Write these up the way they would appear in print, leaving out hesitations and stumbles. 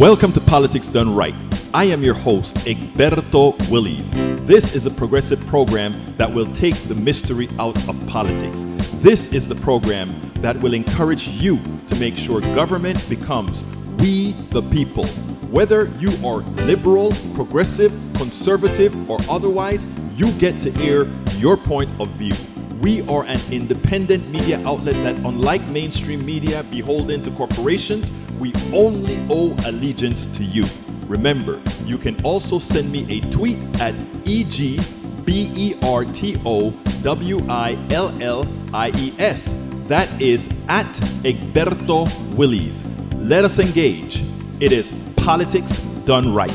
Welcome to Politics Done Right. I am your host, Egberto Willies. This is a progressive program that will take the mystery out of politics. This is the program that will encourage you to make sure government becomes we the people. Whether you are liberal, progressive, conservative, or otherwise, you get to air your point of view. We are an independent media outlet that, unlike mainstream media beholden to corporations, we only owe allegiance to you. Remember, you can also send me a tweet at EGBERTOWILLIES. That is at Egberto Willies. Let us engage. It is Politics Done Right.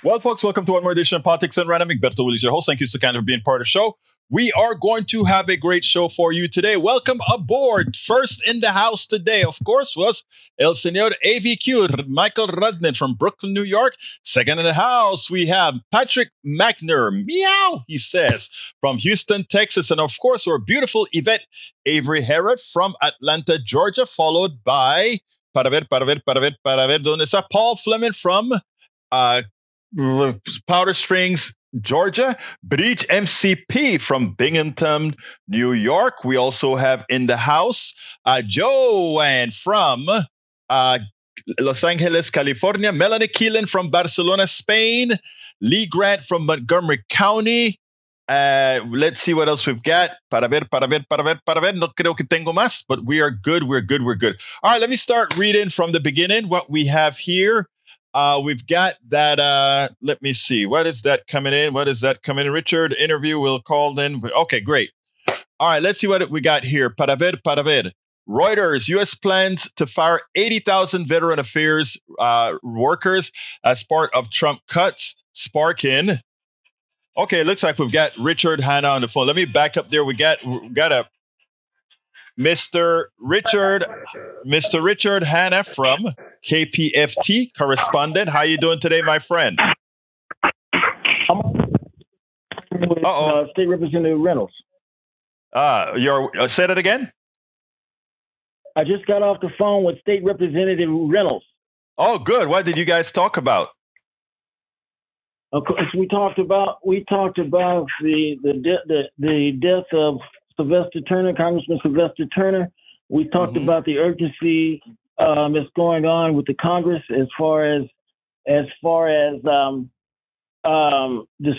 Well, folks, welcome to one more edition of Politics and Random. Egberto Willies, your host. Thank you so kindly for being part of the show. We are going to have a great show for you today. Welcome aboard. First in the house today, of course, was El Señor AVQ, Michael Rudman from Brooklyn, New York. Second in the house, we have Patrick Mackner, meow, he says, from Houston, Texas. And of course, our beautiful Yvette Avery Herod from Atlanta, Georgia, followed by, ¿Dónde está? Paul Fleming from Powder Springs, Georgia. Bridge MCP from Binghamton, New York. We also have in the house Joanne from Los Angeles, California. Melanie Keelan from Barcelona, Spain. Lee Grant from Montgomery County. Let's see what else we've got. Para ver. No creo que tengo más, but we are good. We're good. All right, let me start reading from the beginning what we have here. We've got that, let me see. What is that coming in? Richard, interview will call then. Okay, great. All right, let's see what we got here. Para ver. Reuters, U.S. plans to fire 80,000 Veteran Affairs workers as part of Trump cuts, sparking. Okay, it looks like we've got Richard Hanna on the phone. Let me back up there. We got a Mr. Richard Hanna from KPFT, correspondent. How you doing today, my friend? I'm with State Representative Reynolds. Say that again? I just got off the phone with State Representative Reynolds. Oh, good. What did you guys talk about? Of course, we talked about the death of Sylvester Turner, Congressman Sylvester Turner. We talked about the urgency that's going on with the Congress as far as the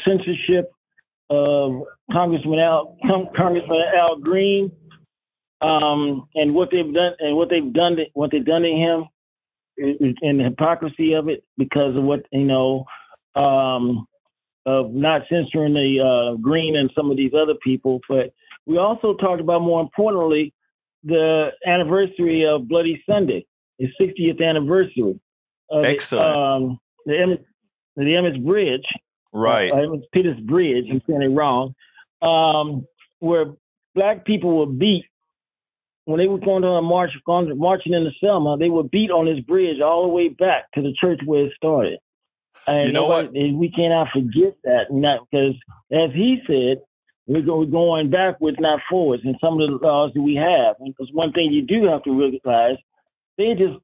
censorship of Congressman Al Green, and what they've done to him, and the hypocrisy of it because of what of not censoring the Green and some of these other people, but. We also talked about, more importantly, the anniversary of Bloody Sunday, the 60th anniversary of Excellent. The Emmett Bridge, right? Emmett Pettus Bridge. I'm saying it wrong. Where black people were beat when they were going on a march, marching in the Selma. They were beat on this bridge all the way back to the church where it started. And you know what? And we cannot forget that, because as he said. We're going backwards, not forwards, in some of the laws that we have. Because one thing you do have to realize, they just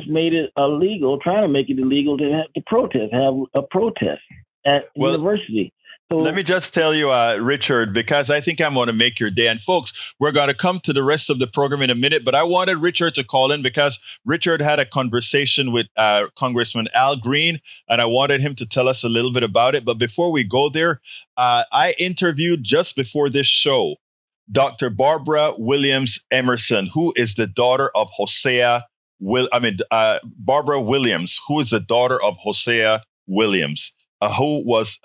made it illegal, trying to make it illegal to protest, have a protest at university. So, let me just tell you, Richard, because I think I'm going to make your day. And folks, we're going to come to the rest of the program in a minute, but I wanted Richard to call in because Richard had a conversation with Congressman Al Green, and I wanted him to tell us a little bit about it. But before we go there, I interviewed just before this show, Dr. Barbara Williams Emerson, who is the daughter of Barbara Williams, who is the daughter of Hosea Williams. Who was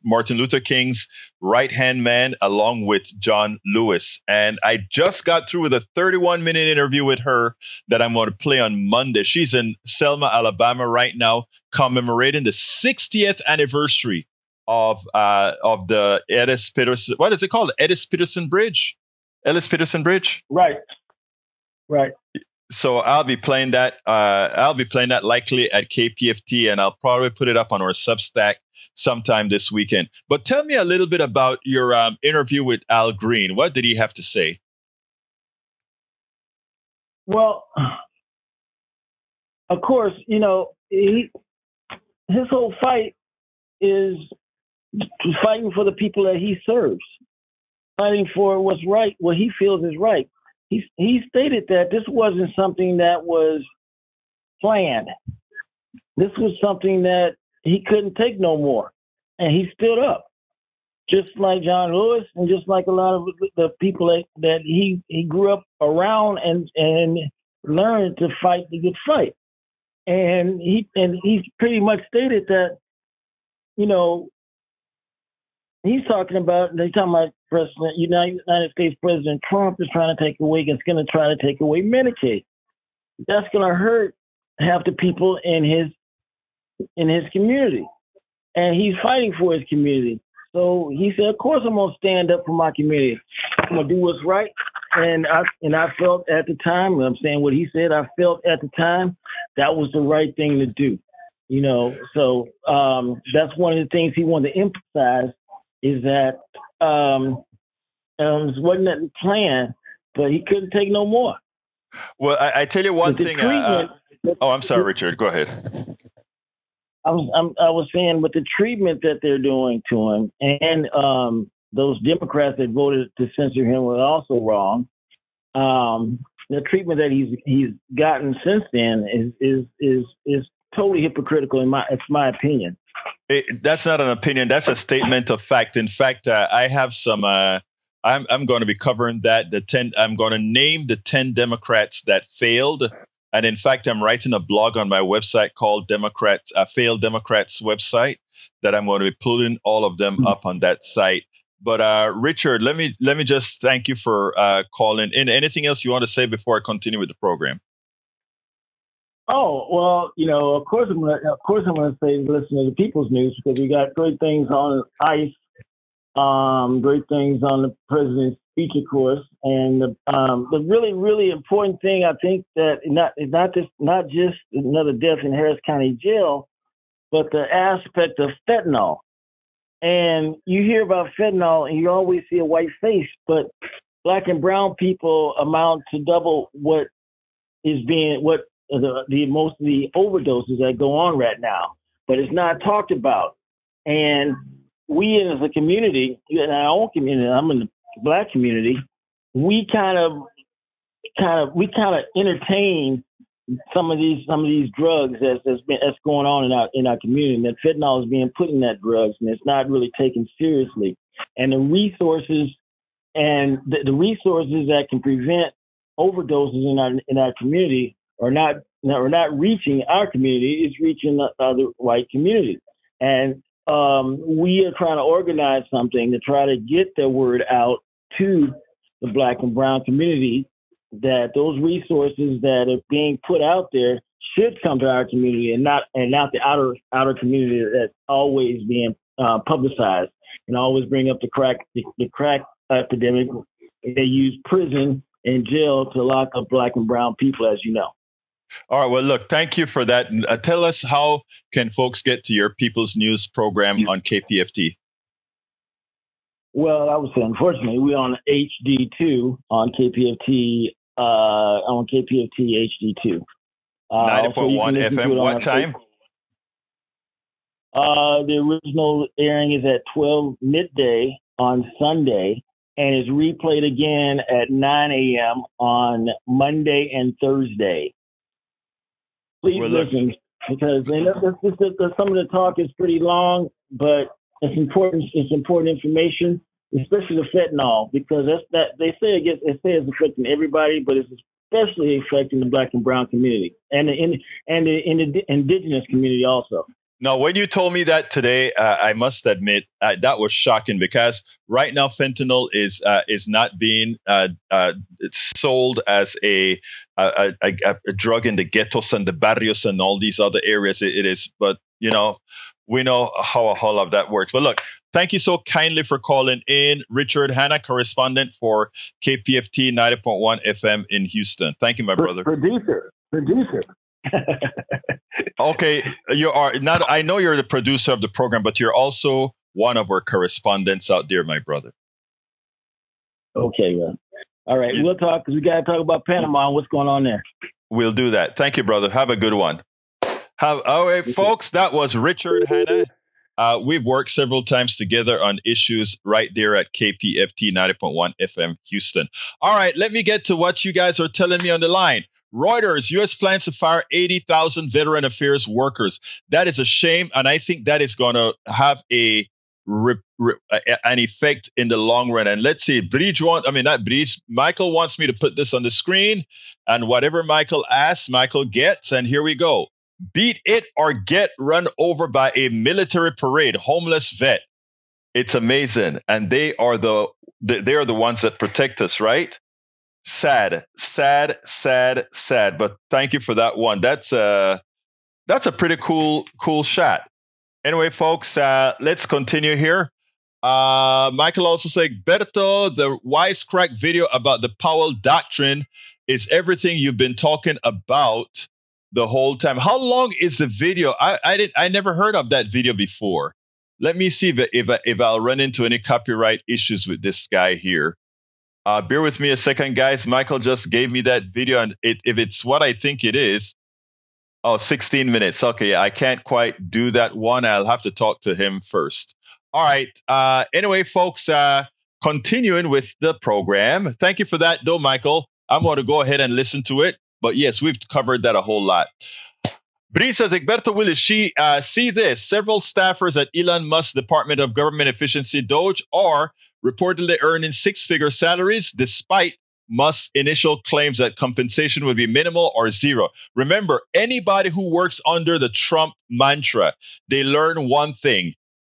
Martin Luther King's right-hand man along with John Lewis. And I just got through with a 31-minute interview with her that I'm going to play on Monday. She's in Selma, Alabama right now, commemorating the 60th anniversary of the Ellis Peterson. What is it called? Ellis Peterson Bridge? Right. So I'll be playing that. Likely at KPFT, and I'll probably put it up on our Substack sometime this weekend. But tell me a little bit about your interview with Al Green. What did he have to say? Well, of course, his whole fight is fighting for the people that he serves, fighting for what's right, what he feels is right. He stated that this wasn't something that was planned. This was something that he couldn't take no more, and he stood up, just like John Lewis, and just like a lot of the people that he grew up around and learned to fight the good fight. And he pretty much stated that, he's talking about United States President Trump is trying to take away, it's going to try to take away Medicaid. That's going to hurt half the people in his community, and he's fighting for his community. So he said, of course I'm going to stand up for my community. I'm going to do what's right. And I felt at the time, I'm saying what he said, I felt at the time that was the right thing to do. So that's one of the things he wanted to emphasize, is that it wasn't the plan, but he couldn't take no more. Well, I tell you one thing. I'm sorry, Richard. Go ahead. I was saying, with the treatment that they're doing to him, and those Democrats that voted to censor him were also wrong. The treatment that he's gotten since then is totally hypocritical. It's my opinion. That's not an opinion. That's a statement of fact. In fact, I have some. I'm going to be covering that. I'm going to name the 10 Democrats that failed. And in fact, I'm writing a blog on my website called Failed Democrats website, that I'm going to be putting all of them up on that site. But Richard, let me just thank you for calling in. Anything else you want to say before I continue with the program? Oh, well, of course I'm gonna say listen to the People's News, because we got great things on ICE, great things on the president's speech, of course, and the really, really important thing, I think, that not just another death in Harris County Jail, but the aspect of fentanyl. And you hear about fentanyl, and you always see a white face, but Black and brown people amount to double what the most of the overdoses that go on right now, but it's not talked about. And we as a community, in our own community, I'm in the Black community, we kind of entertain some of these drugs that's going on in our community. And that fentanyl is being put in that drugs, and it's not really taken seriously. And the resources that can prevent overdoses in our community are not reaching our community. It's reaching the other white community. And we are trying to organize something to try to get the word out to the Black and brown community, that those resources that are being put out there should come to our community, and not the outer community that's always being publicized, and always bring up the crack epidemic. They use prison and jail to lock up Black and brown people, as you know. All right. Well, look, thank you for that. Tell us, how can folks get to your People's News program on KPFT? Well, I would say, unfortunately, we're on HD2 on KPFT, HD2. 90.1 FM. What time? The original airing is at 12 midday on Sunday, and is replayed again at 9 a.m. on Monday and Thursday. Please listen, because some of the talk is pretty long, but it's important. It's important information, especially the fentanyl, because they say it's affecting everybody, but it's especially affecting the Black and brown community, and the indigenous community also. Now, when you told me that today, I must admit that was shocking, because right now fentanyl is not being sold as a drug in the ghettos and the barrios and all these other areas. It is, but we know how all of that works. But look, thank you so kindly for calling in, Richard Hanna, correspondent for KPFT 90.1 FM in Houston. Thank you, my brother. Producer. Okay, you are not. I know you're the producer of the program, but you're also one of our correspondents out there, my brother. Okay, well, all right. We'll talk, because we got to talk about Panama and what's going on there. We'll do that. Thank you, brother. Have a good one. All right, folks, that was Richard Hanna. We've worked several times together on issues right there at KPFT 90.1 FM Houston. All right, let me get to what you guys are telling me on the line. Reuters, U.S. plans to fire 80,000 veteran affairs workers. That is a shame, and I think that is going to have an effect in the long run. And let's see, Michael wants me to put this on the screen, and whatever Michael asks, Michael gets, and here we go. Beat it or get run over by a military parade, homeless vet. It's amazing, and they are the ones that protect us, right? Sad. But thank you for that one. That's a pretty cool shot. Anyway, folks, let's continue here. Michael also said, Egberto, the wisecrack video about the Powell Doctrine is everything you've been talking about the whole time. How long is the video? I never heard of that video before. Let me see if I'll run into any copyright issues with this guy here. Bear with me a second, guys. Michael just gave me that video, and if it's what I think it is, 16 minutes. Okay, I can't quite do that one. I'll have to talk to him first. All right. Anyway, folks, continuing with the program. Thank you for that, though, Michael. I'm going to go ahead and listen to it. But yes, we've covered that a whole lot. Bree says, Egberto, Willies, see this. Several staffers at Elon Musk's Department of Government Efficiency, DOGE, are reportedly earning six-figure salaries despite Musk's initial claims that compensation would be minimal or zero. Remember, anybody who works under the Trump mantra, they learn one thing.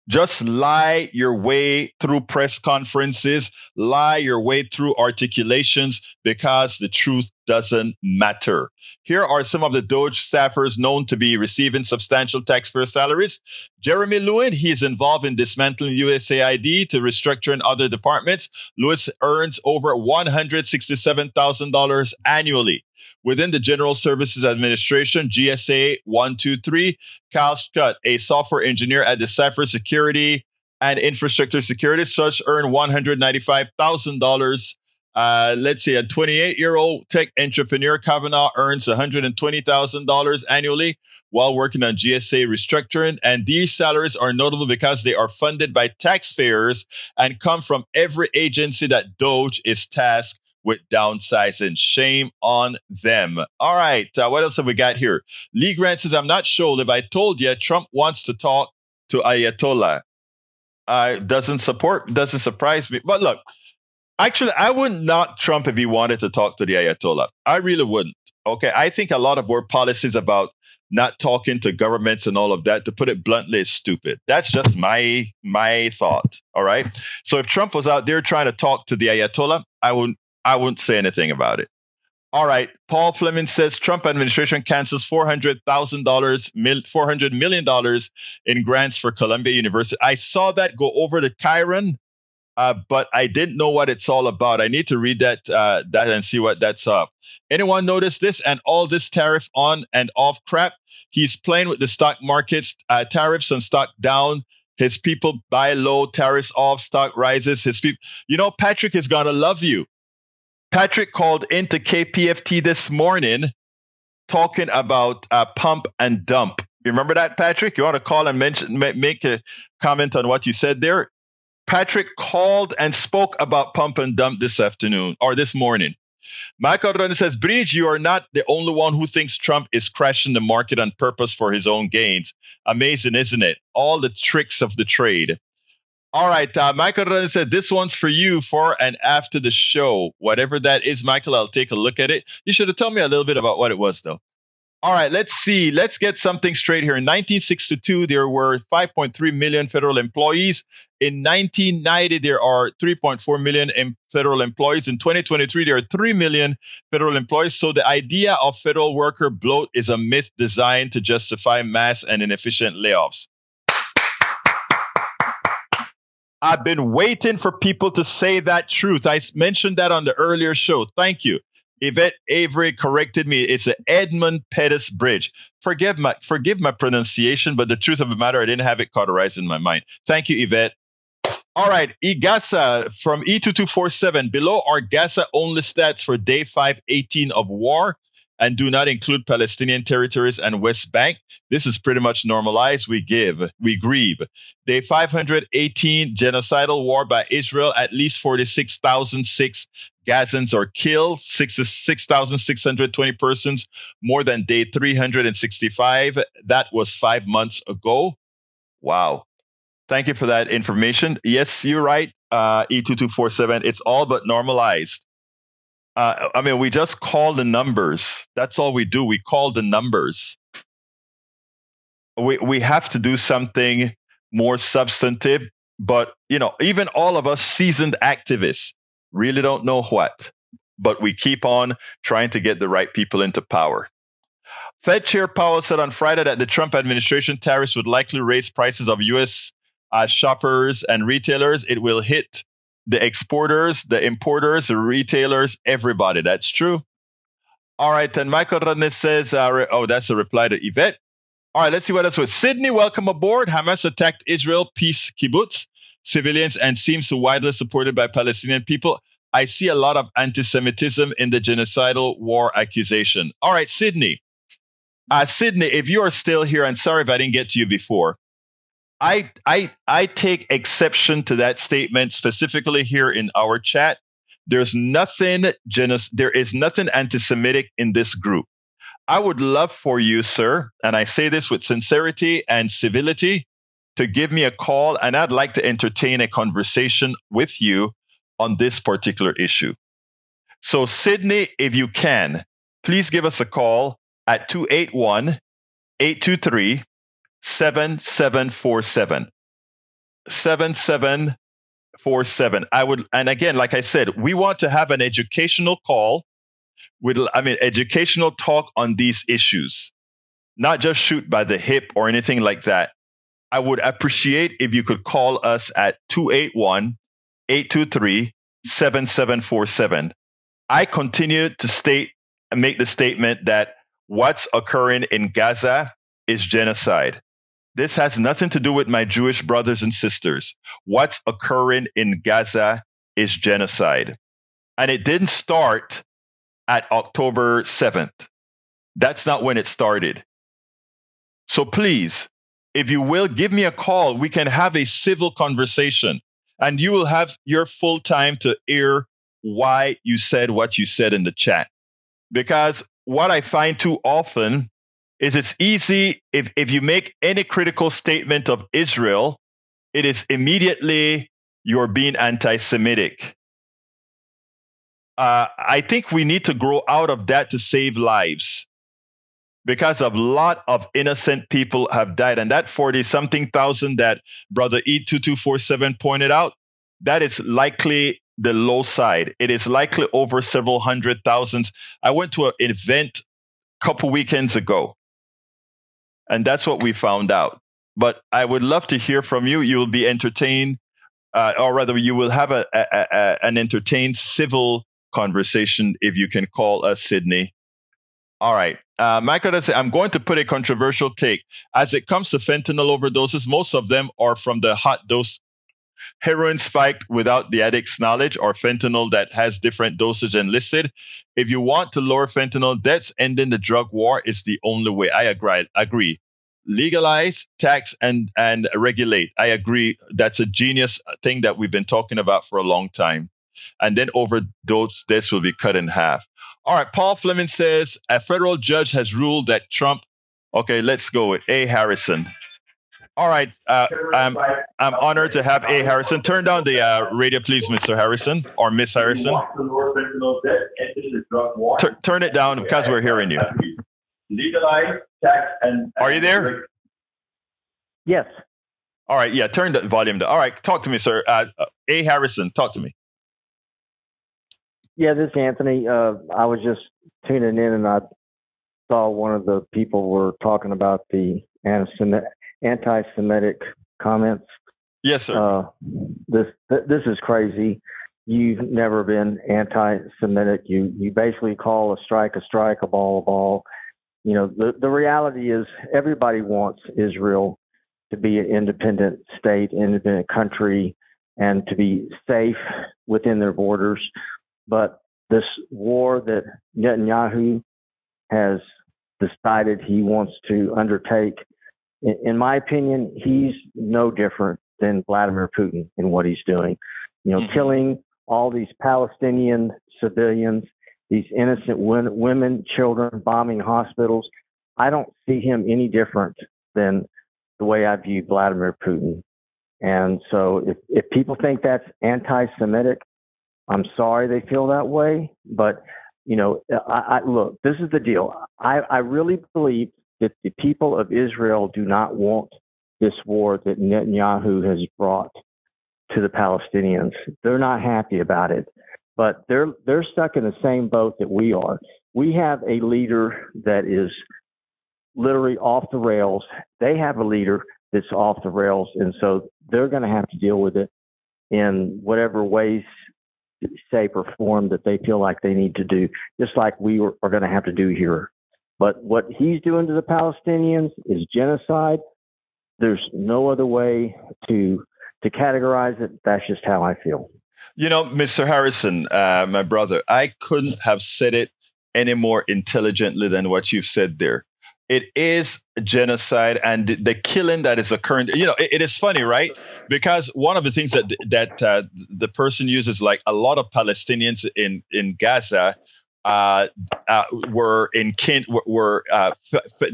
Just lie your way through press conferences, lie your way through articulations, because the truth doesn't matter. Here are some of the DOGE staffers known to be receiving substantial taxpayer salaries. Jeremy Lewin, he is involved in dismantling USAID to restructuring other departments. Lewis earns over $167,000 annually. Within the General Services Administration, GSA 123, Cal Scott, a software engineer at the Cybersecurity and Infrastructure Security, such earn $195,000. Let's see, a 28-year-old tech entrepreneur, Kavanaugh, earns $120,000 annually while working on GSA restructuring. And these salaries are notable because they are funded by taxpayers and come from every agency that DOGE is tasked with downsizing. Shame on them. All right, what else have we got here? Lee Grant says, I'm not sure if I told you Trump wants to talk to Ayatollah. Doesn't surprise me. But look, actually, I would not Trump if he wanted to talk to the Ayatollah. I really wouldn't. Okay, I think a lot of our policies about not talking to governments and all of that, to put it bluntly, is stupid. That's just my thought. All right. So if Trump was out there trying to talk to the Ayatollah, I wouldn't say anything about it. All right. Paul Fleming says Trump administration cancels $400 million in grants for Columbia University. I saw that go over to Chiron, but I didn't know what it's all about. I need to read that and see what that's up. Anyone notice this and all this tariff on and off crap? He's playing with the stock markets, tariffs on stock down. His people buy low, tariffs off, stock rises. His people, Patrick is going to love you. Patrick called into KPFT this morning talking about pump and dump. You remember that, Patrick? You want to call and make a comment on what you said there? Patrick called and spoke about pump and dump this afternoon or this morning. Michael Ronda says, Bridge, you are not the only one who thinks Trump is crashing the market on purpose for his own gains. Amazing, isn't it? All the tricks of the trade. All right, Michael Ronda said, this one's for you for and after the show. Whatever that is, Michael, I'll take a look at it. You should have told me a little bit about what it was, though. All right, let's see. Let's get something straight here. In 1962, there were 5.3 million federal employees. In 1990, there are 3.4 million federal employees. In 2023, there are 3 million federal employees. So the idea of federal worker bloat is a myth designed to justify mass and inefficient layoffs. I've been waiting for people to say that truth. I mentioned that on the earlier show. Thank you. Yvette Avery corrected me. It's the Edmund Pettus Bridge. Forgive my pronunciation, but the truth of the matter, I didn't have it cauterized in my mind. Thank you, Yvette. All right, Igasa from E2247. Below are Gaza only stats for day 518 of war. and do not include Palestinian territories and West Bank. This is pretty much normalized. We grieve. Day 518, genocidal war by Israel. At least 46,006 Gazans are killed, 6,620 persons more than day 365. That was 5 months ago. Wow. Thank you for that information. Yes, you're right, E2247. It's all but normalized. We just call the numbers. That's all we do. We call the numbers. We have to do something more substantive. But, even all of us seasoned activists really don't know what. But we keep on trying to get the right people into power. Fed Chair Powell said on Friday that the Trump administration tariffs would likely raise prices of U.S. Shoppers and retailers. It will hit the exporters, the importers, the retailers, everybody. That's true. All right. And Michael Rodney says, that's a reply to Yvette. All right. Let's see what else was. Sydney, welcome aboard. Hamas attacked Israel peace kibbutz civilians and seems so widely supported by Palestinian people. I see a lot of anti-Semitism in the genocidal war accusation. All right, Sydney. Sydney, if you are still here, I'm sorry if I didn't get to you before. I take exception to that statement specifically here in our chat. There is nothing anti-Semitic in this group. I would love for you, sir, and I say this with sincerity and civility, to give me a call, and I'd like to entertain a conversation with you on this particular issue. So, Sydney, if you can, please give us a call at 281-823-7747. 7747. And again, like I said, we want to have an educational call educational talk on these issues, not just shoot by the hip or anything like that. I would appreciate if you could call us at 281-823-7747. I continue to make the statement that what's occurring in Gaza is genocide. This has nothing to do with my Jewish brothers and sisters. What's occurring in Gaza is genocide. And it didn't start at October 7th. That's not when it started. So please, if you will, give me a call. We can have a civil conversation, and you will have your full time to air why you said what you said in the chat. Because what I find too often is it's easy if you make any critical statement of Israel, it is immediately you're being anti-Semitic. I think we need to grow out of that to save lives, because a lot of innocent people have died. And that 40-something thousand that Brother E2247 pointed out, that is likely the low side. It is likely over several hundred thousands. I went to an event a couple weekends ago, and that's what we found out. But I would love to hear from you. You will be entertained, or rather you will have an entertained civil conversation if you can call us, Sydney. All right. Michael says, I'm going to put a controversial take. As it comes to fentanyl overdoses, most of them are from the hot dose heroin spiked without the addict's knowledge, or fentanyl that has different dosage enlisted. If you want to lower fentanyl deaths, ending the drug war is the only way. I agree. Legalize, tax, and regulate. I agree. That's a genius thing that we've been talking about for a long time. And then overdose deaths will be cut in half. All right. Paul Fleming says a federal judge has ruled that Trump. Okay, let's go with A. Harrison. All right. I'm honored to have A. Harrison. Turn down the radio, please, Mr. Harrison, or Miss Harrison. Turn it down because we're hearing you. Legalize, tax, and are you there? Yes. All right. Yeah. Turn the volume down. All right. Talk to me, sir. A. Harrison, talk to me. Yeah, this is Anthony. I was just tuning in, and I saw one of the people were talking about the anti-Semitic comments. Yes, sir. This is crazy. You've never been anti-Semitic. You basically call a strike, a ball, a ball. You know, the reality is everybody wants Israel to be an independent state, independent country, and to be safe within their borders. But this war that Netanyahu has decided he wants to undertake. In my opinion, he's no different than Vladimir Putin in what he's doing. Killing all these Palestinian civilians, these innocent women, children, bombing hospitals. I don't see him any different than the way I view Vladimir Putin. And so if people think that's anti-Semitic, I'm sorry they feel that way. But, I look, this is the deal. I really believe that the people of Israel do not want this war that Netanyahu has brought to the Palestinians. They're not happy about it, but they're stuck in the same boat that we are. We have a leader that is literally off the rails. They have a leader that's off the rails, and so they're going to have to deal with it in whatever ways, shape, or form that they feel like they need to do, just like we are going to have to do here. But what he's doing to the Palestinians is genocide. There's no other way to categorize it. That's just how I feel. Mr. Harrison, my brother, I couldn't have said it any more intelligently than what you've said there. It is genocide, and the killing that is occurring. It is funny, right? Because one of the things that the person uses, like a lot of Palestinians in Gaza,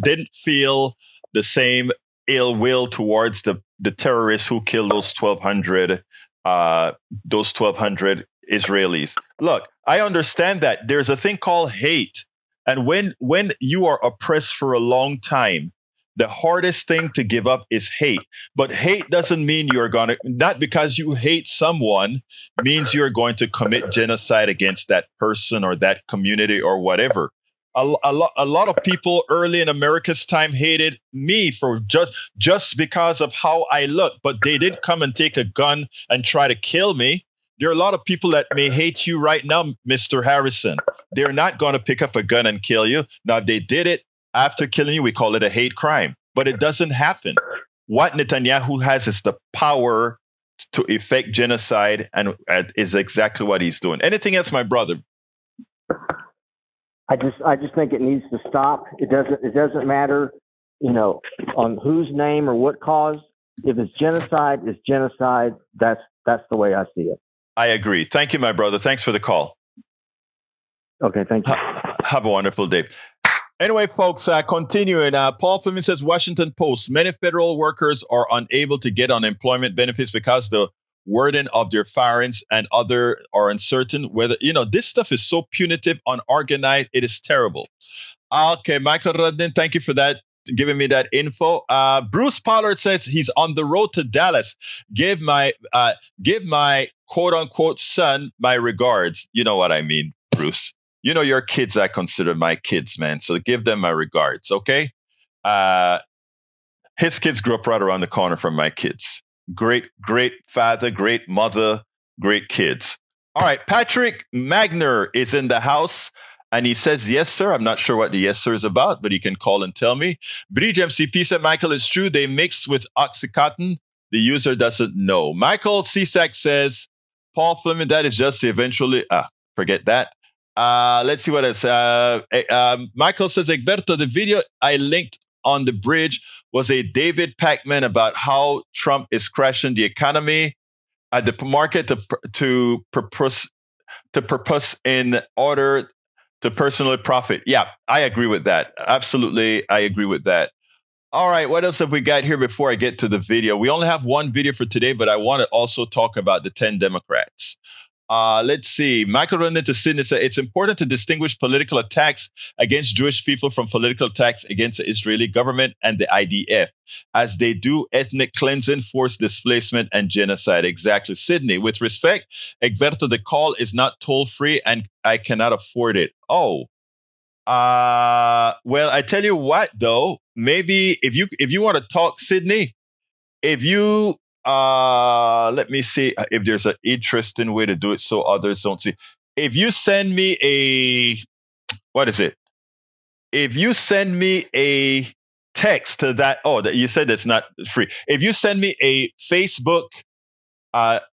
didn't feel the same ill will towards the terrorists who killed those 1,200 Israelis. Look, I understand that there's a thing called hate. And when you are oppressed for a long time, the hardest thing to give up is hate. But hate doesn't mean not because you hate someone, means you're going to commit genocide against that person or that community or whatever. A lot of people early in America's time hated me for just because of how I look, but they didn't come and take a gun and try to kill me. There are a lot of people that may hate you right now, Mr. Harrison. They're not going to pick up a gun and kill you. Now, if they did it after killing you, we call it a hate crime. But it doesn't happen. What Netanyahu has is the power to effect genocide, and is exactly what he's doing. Anything else, my brother? I just think it needs to stop. It doesn't matter, on whose name or what cause. If it's genocide, it's genocide. That's the way I see it. I agree. Thank you, my brother. Thanks for the call. Okay, thank you. Have a wonderful day. Anyway, folks, continuing. Paul Fleming says, Washington Post, many federal workers are unable to get unemployment benefits because the wording of their firings and other are uncertain. Whether, this stuff is so punitive, unorganized. It is terrible. Okay, Michael Rudden, thank you for that, giving me that info. Bruce Pollard says he's on the road to Dallas. Give my quote unquote son my regards. You know what I mean, Bruce. Your kids I consider my kids, man. So give them my regards, okay? His kids grew up right around the corner from my kids. Great father, great mother, great kids. All right, Patrick Magner is in the house. And he says, yes, sir. I'm not sure what the yes, sir is about, but he can call and tell me. Bridge MCP said, Michael, it's true. They mix with Oxycontin. The user doesn't know. Michael Cisak says, Paul Fleming, that is just eventually, forget that. Let's see what else. Michael says, Egberto, the video I linked on the bridge was a David Pacman about how Trump is crashing the economy at the market to purpose in order to personally profit. Yeah, I agree with that. Absolutely, I agree with that. All right, what else have we got here before I get to the video? We only have one video for today, but I want to also talk about the 10 Democrats. Let's see. Michael Ronan to Sydney said, it's important to distinguish political attacks against Jewish people from political attacks against the Israeli government and the IDF, as they do ethnic cleansing, forced displacement, and genocide. Exactly. Sydney, with respect, Egberto, the call is not toll-free and I cannot afford it. Oh. Well, I tell you what, though, maybe if you want to talk, Sydney, if you let me see if there's an interesting way to do it so others don't see. If you send me if you send me a text to that you said that's not free. If you send me a Facebook what's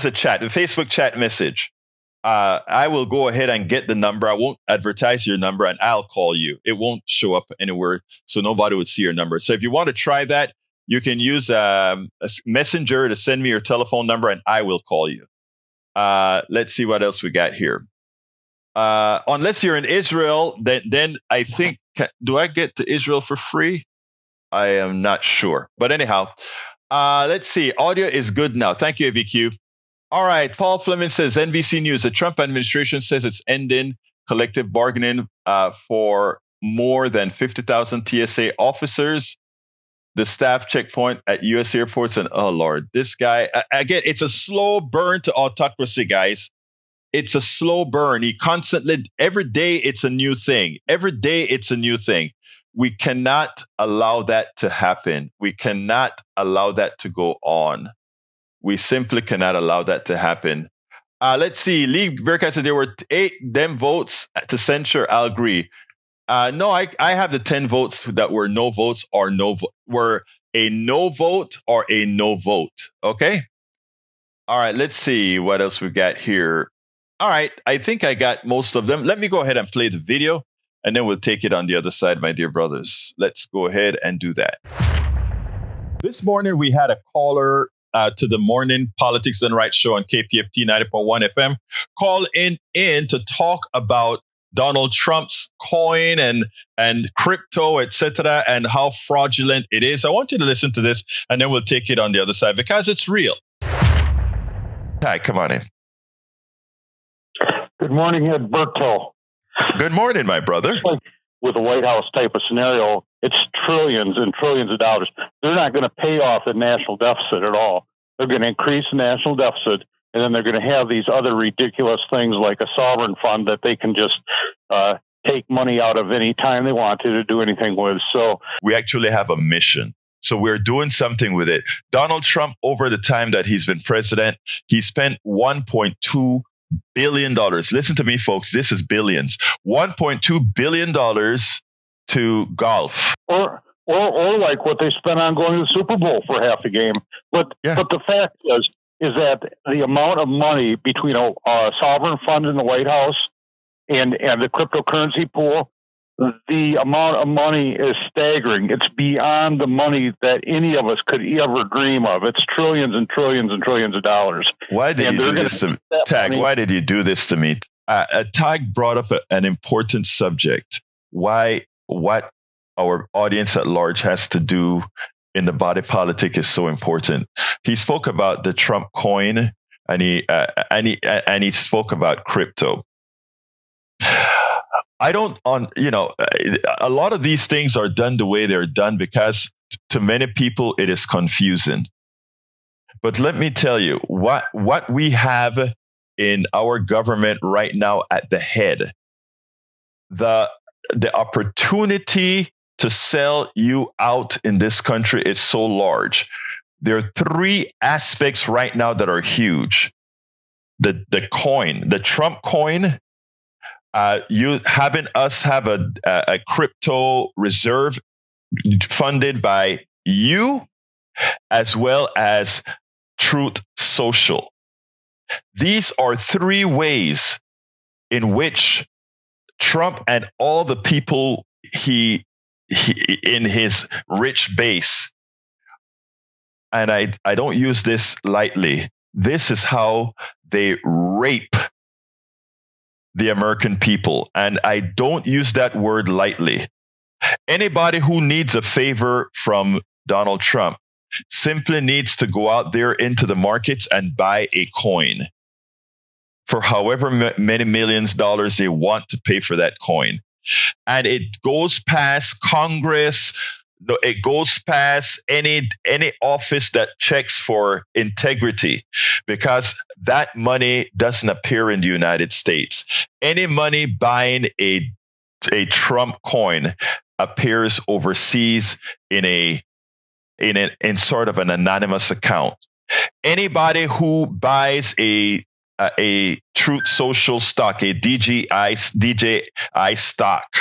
a chat, a Facebook chat message, I will go ahead and get the number. I won't advertise your number, and I'll call you. It won't show up anywhere, so nobody would see your number. So if you want to try that, you can use a messenger to send me your telephone number, and I will call you. Let's see what else we got here. Unless you're in Israel, then I think, do I get to Israel for free? I am not sure. But anyhow, let's see. Audio is good now. Thank you, AVQ. All right. Paul Fleming says, NBC News, the Trump administration says it's ending collective bargaining for more than 50,000 TSA officers. The staff checkpoint at U.S. airports. And, oh, Lord, this guy, again, it's a slow burn to autocracy, guys. It's a slow burn. He constantly, every day, it's a new thing. Every day, it's a new thing. We cannot allow that to happen. We cannot allow that to go on. We simply cannot allow that to happen. Let's see. Lee Burkett said there were 8 Dem votes to censure. I'll agree. No, I have the 10 votes that were no votes or were a no vote or a no vote. Okay. All right. Let's see what else we got here. All right. I think I got most of them. Let me go ahead and play the video, and then we'll take it on the other side, my dear brothers. Let's go ahead and do that. This morning, we had a caller to the Morning Politics and Rights show on KPFT 90.1 FM, call in to talk about Donald Trump's coin and crypto, etc., and how fraudulent it is. I want you to listen to this, and then we'll take it on the other side because it's real. Hi, come on in. Good morning, Egberto. Good morning, my brother. With a White House type of scenario, it's trillions and trillions of dollars. They're not going to pay off the national deficit at all. They're going to increase the national deficit, and then they're going to have these other ridiculous things like a sovereign fund that they can just take money out of any time they want to do anything with. So we actually have a mission. So we're doing something with it. Donald Trump, over the time that he's been president, he spent $1.2 billion. Listen to me, folks. This is billions. $1.2 billion to golf. Or like what they spent on going to the Super Bowl for half the game. But the fact is that the amount of money between a sovereign fund in the White House and the cryptocurrency pool, the amount of money is staggering. It's beyond the money that any of us could ever dream of. It's trillions and trillions and trillions of dollars. Why did you do this to me? Tag, why did you do this to me? Tag brought up an important subject. What our audience at large has to do in the body politic is so important. He spoke about the Trump coin, and he spoke about crypto. I don't a lot of these things are done the way they're done because to many people it is confusing. But let me tell you what we have in our government right now at the head. The opportunity to sell you out in this country is so large. There are 3 aspects right now that are huge. The coin, the Trump coin, you having us have a crypto reserve funded by you, as well as Truth Social. These are 3 ways in which Trump and all the people he in his rich base, and I don't use this lightly, this is how they rape the American people. And I don't use that word lightly. Anybody who needs a favor from Donald Trump simply needs to go out there into the markets and buy a coin for however many millions of dollars they want to pay for that coin. And it goes past Congress. It goes past any office that checks for integrity, because that money doesn't appear in the United States. Any money buying a Trump coin appears overseas in sort of an anonymous account. Anybody who buys a Truth Social stock, a DJI stock,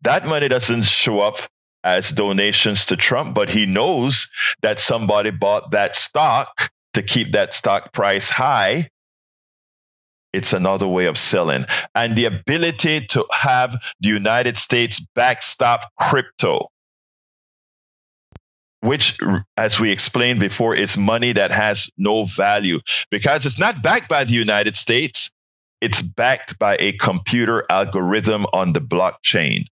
that money doesn't show up as donations to Trump, but he knows that somebody bought that stock to keep that stock price high. It's another way of selling. And the ability to have the United States backstop crypto, which, as we explained before, is money that has no value because it's not backed by the United States. It's backed by a computer algorithm on the blockchain.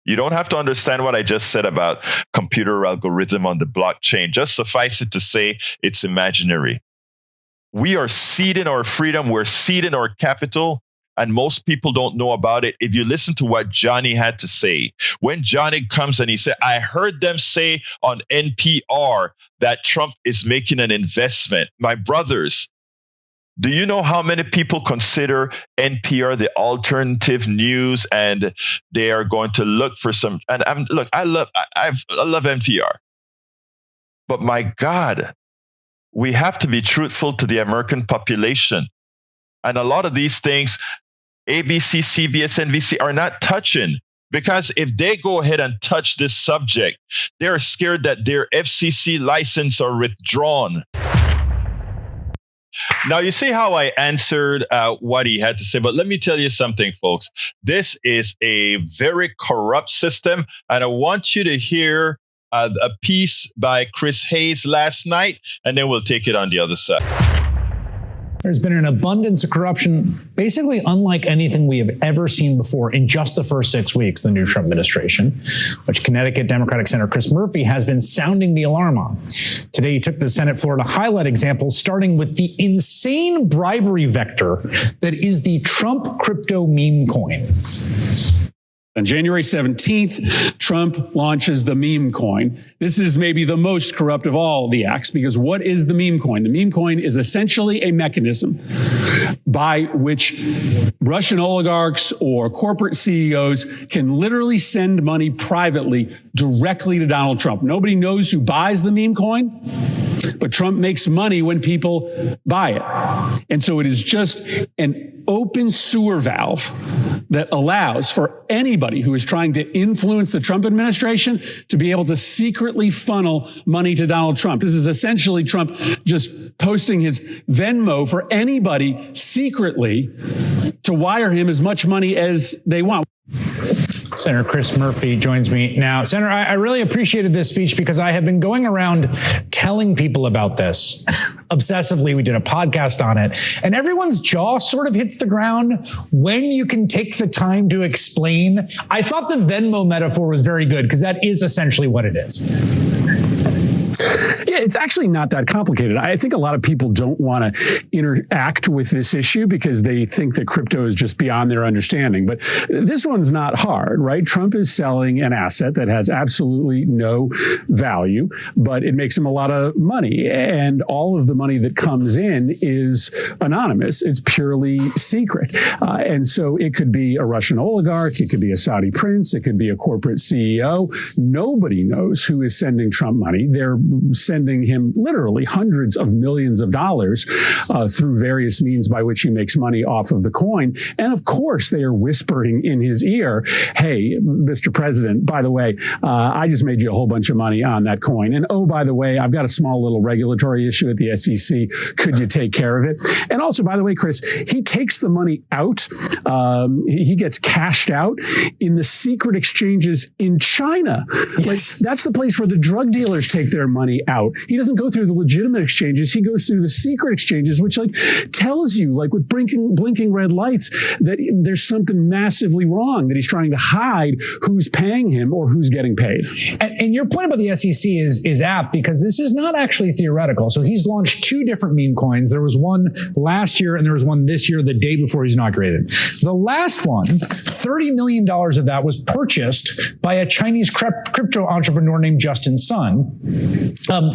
You don't have to understand what I just said about computer algorithm on the blockchain. Just suffice it to say it's imaginary. We are ceding our freedom. We're ceding our capital. And most people don't know about it. If you listen to what Johnny had to say, when Johnny comes and he said, I heard them say on NPR that Trump is making an investment. My brothers, do you know how many people consider NPR the alternative news and they are going to look for some? And I love NPR, but my God, we have to be truthful to the American population. And a lot of these things, ABC, CBS, NBC are not touching because if they go ahead and touch this subject, they're scared that their FCC license are withdrawn. Now, you see how I answered what he had to say, but let me tell you something, folks. This is a very corrupt system, and I want you to hear a piece by Chris Hayes last night, and then we'll take it on the other side. There's been an abundance of corruption, basically unlike anything we have ever seen before in just the first 6 weeks of the new Trump administration, which Connecticut Democratic Senator Chris Murphy has been sounding the alarm on. Today, he took the Senate floor to highlight examples, starting with the insane bribery vector that is the Trump crypto meme coin. On January 17th, Trump launches the meme coin. This is maybe the most corrupt of all the acts, because what is the meme coin? The meme coin is essentially a mechanism by which Russian oligarchs or corporate CEOs can literally send money privately directly to Donald Trump. Nobody knows who buys the meme coin, but Trump makes money when people buy it. And so it is just an open sewer valve that allows for anybody who is trying to influence the Trump administration to be able to secretly funnel money to Donald Trump. This is essentially Trump just posting his Venmo for anybody secretly to wire him as much money as they want. Senator Chris Murphy joins me now. Senator, I really appreciated this speech because I have been going around telling people about this obsessively. We did a podcast on it, and everyone's jaw sort of hits the ground when you can take the time to explain. I thought the Venmo metaphor was very good because that is essentially what it is. Yeah, it's actually not that complicated. I think a lot of people don't want to interact with this issue because they think that crypto is just beyond their understanding. But this one's not hard, right? Trump is selling an asset that has absolutely no value, but it makes him a lot of money. And all of the money that comes in is anonymous. It's purely secret. And so it could be a Russian oligarch. It could be a Saudi prince. It could be a corporate CEO. Nobody knows who is sending Trump money. They're sending him literally hundreds of millions of dollars through various means by which he makes money off of the coin. And of course, they are whispering in his ear, hey, Mr. President, by the way, I just made you a whole bunch of money on that coin. And oh, by the way, I've got a small little regulatory issue at the SEC. Could you take care of it? And also, by the way, Chris, he takes the money out. He gets cashed out in the secret exchanges in China. Yes. Like, that's the place where the drug dealers take their money out. He doesn't go through the legitimate exchanges. He goes through the secret exchanges, which tells you, with blinking red lights, that there's something massively wrong, that he's trying to hide who's paying him or who's getting paid. And your point about the SEC is apt because this is not actually theoretical. So he's launched two different meme coins. There was one last year and there was one this year, the day before he's inaugurated. The last one, $30 million of that was purchased by a Chinese crypto entrepreneur named Justin Sun.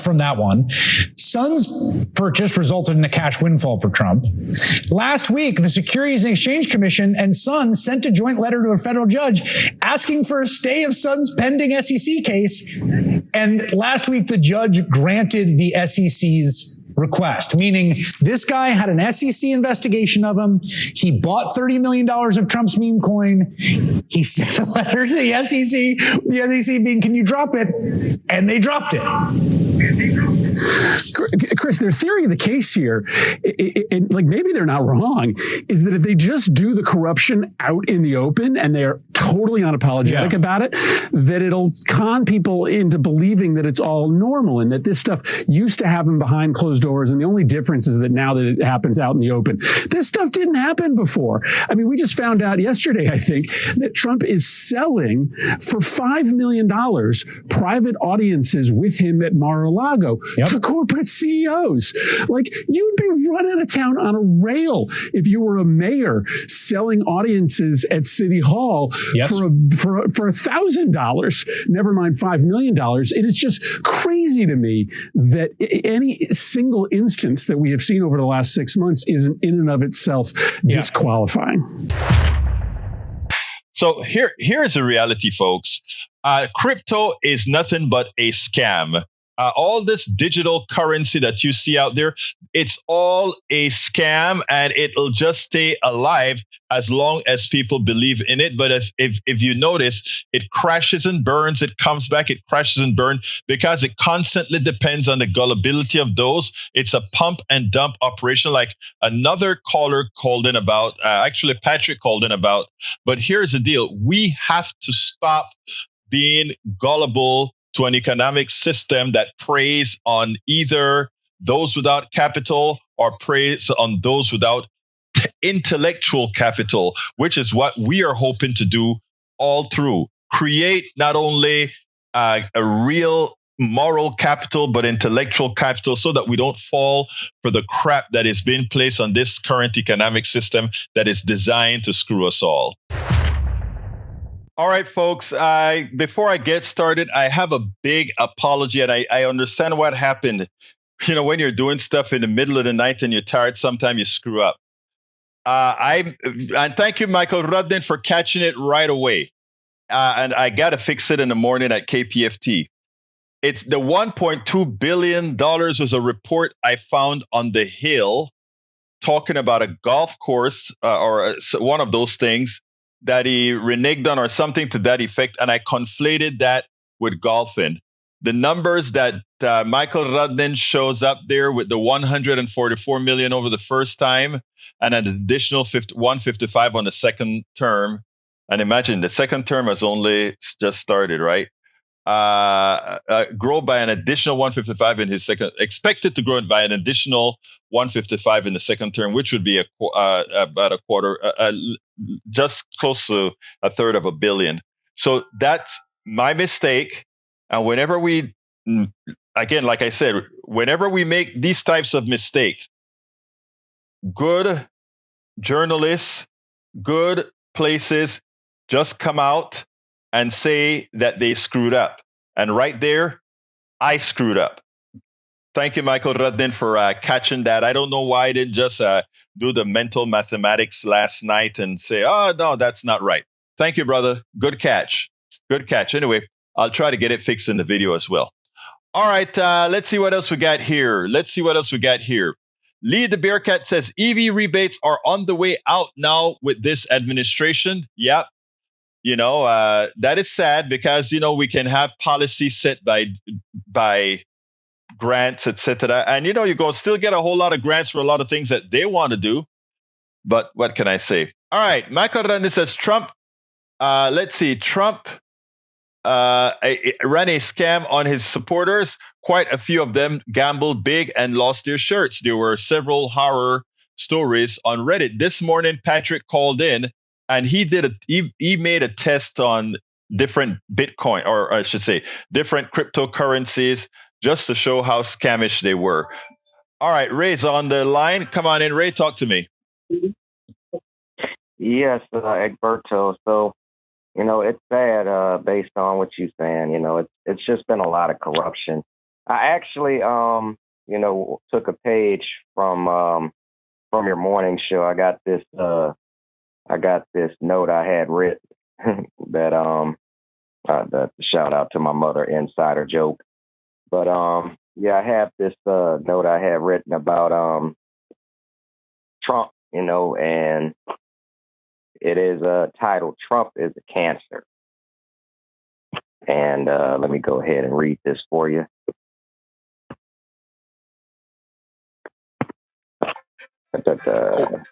From that one, Sun's purchase resulted in a cash windfall for Trump. Last week, the Securities and Exchange Commission and Sun sent a joint letter to a federal judge asking for a stay of Sun's pending SEC case. And last week, the judge granted the SEC's request, meaning this guy had an SEC investigation of him. He bought $30 million of Trump's meme coin. He sent a letter to the SEC being, can you drop it? And they dropped it. Chris, Chris, their theory of the case here, and like maybe they're not wrong, is that if they just do the corruption out in the open and they're totally unapologetic about it, that it'll con people into believing that it's all normal and that this stuff used to happen behind closed doors. And the only difference is that now that it happens out in the open, this stuff didn't happen before. I mean, we just found out yesterday, I think, that Trump is selling for $5 million private audiences with him at Mar-a-Lago to corporate CEOs. Like, you'd be run out of town on a rail if you were a mayor selling audiences at City Hall for $1,000, never mind $5 million. It is just crazy to me that any single instance that we have seen over the last 6 months isn't in and of itself disqualifying. So here's the reality, folks. Crypto is nothing but a scam. All this digital currency that you see out there, it's all a scam, and it'll just stay alive as long as people believe in it. But if you notice, it crashes and burns, it comes back, it crashes and burns, because it constantly depends on the gullibility of those. It's a pump and dump operation, like another caller called in about, actually Patrick called in about. But here's the deal. We have to stop being gullible to an economic system that preys on either those without capital or preys on those without intellectual capital, which is what we are hoping to do all through. Create not only a real moral capital, but intellectual capital, so that we don't fall for the crap that is being placed on this current economic system that is designed to screw us all. All right, folks, before I get started, I have a big apology, and I understand what happened. You know, when you're doing stuff in the middle of the night and you're tired, sometimes you screw up. And thank you, Michael Rudden, for catching it right away. And I got to fix it in the morning at KPFT. It's the $1.2 billion was a report I found on the Hill talking about a golf course or one of those things that he reneged on or something to that effect. And I conflated that with golfing. The numbers that Michael Rudden shows up there with the 144 million over the first time and an additional 155 on the second term. And imagine the second term has only just started, right? Grow by an additional 155 in his second, expected to grow by an additional 155 in the second term, which would be about a quarter, just close to a third of $1 billion. So that's my mistake. And whenever we, again, like I said, whenever we make these types of mistakes, good journalists, good places just come out and say that they screwed up. And right there, I screwed up. Thank you, Michael Rudden, for catching that. I don't know why I didn't just do the mental mathematics last night and say, oh, no, that's not right. Thank you, brother. Good catch. Good catch. Anyway, I'll try to get it fixed in the video as well. All right, let's see what else we got here. Lee the Bearcat says EV rebates are on the way out now with this administration. Yep. You know, that is sad because, you know, we can have policy set by grants, etc. And, you know, you go still get a whole lot of grants for a lot of things that they want to do. But what can I say? All right. Michael Randy says Trump. Let's see. Trump ran a scam on his supporters. Quite a few of them gambled big and lost their shirts. There were several horror stories on Reddit. This morning, Patrick called in. And he made a test on different Bitcoin, or I should say, different cryptocurrencies, just to show how scamish they were. All right, Ray's on the line. Come on in, Ray. Talk to me. Yes, Egberto. So, you know, it's sad based on what you're saying. You know, it's just been a lot of corruption. I actually, you know, took a page from your morning show. I got this note I had written that shout out to my mother, insider joke. But yeah, I have this note I had written about Trump, you know, and it is titled "Trump is a Cancer." And let me go ahead and read this for you.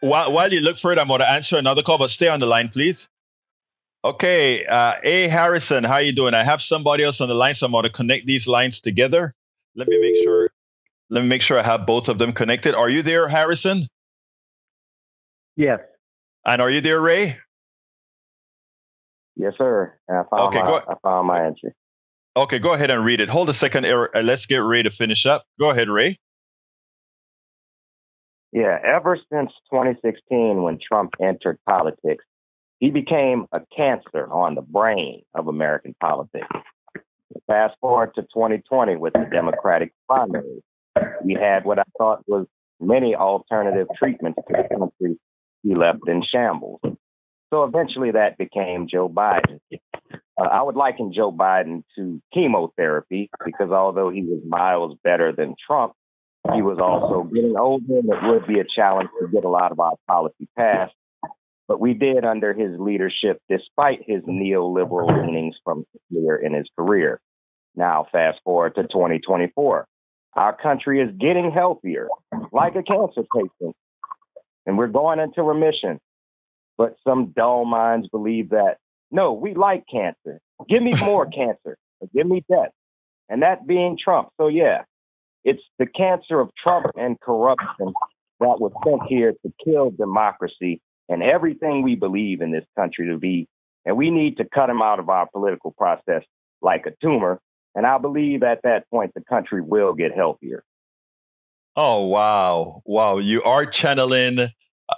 While you look for it, I'm going to answer another call, but stay on the line, please. Okay, A. Harrison, how you doing? I have somebody else on the line, so I'm going to connect these lines together. Let me make sure. Let me make sure I have both of them connected. Are you there, Harrison? Yes. And are you there, Ray? Yes, sir. I found my answer. Okay, go ahead and read it. Hold a second. Let's get Ray to finish up. Go ahead, Ray. Yeah, ever since 2016, when Trump entered politics, he became a cancer on the brain of American politics. Fast forward to 2020 with the Democratic primary. We had what I thought was many alternative treatments to the country he left in shambles. So eventually that became Joe Biden. I would liken Joe Biden to chemotherapy because although he was miles better than Trump, he was also getting older and it would be a challenge to get a lot of our policy passed. But we did under his leadership, despite his neoliberal leanings from earlier in his career. Now, fast forward to 2024. Our country is getting healthier, like a cancer patient, and we're going into remission. But some dull minds believe that, no, we like cancer. Give me more cancer. Or give me death. And that being Trump. So, yeah, it's the cancer of Trump and corruption that was sent here to kill democracy and everything we believe in this country to be. And we need to cut him out of our political process like a tumor. And I believe at that point, the country will get healthier. Oh, wow. Wow. You are channeling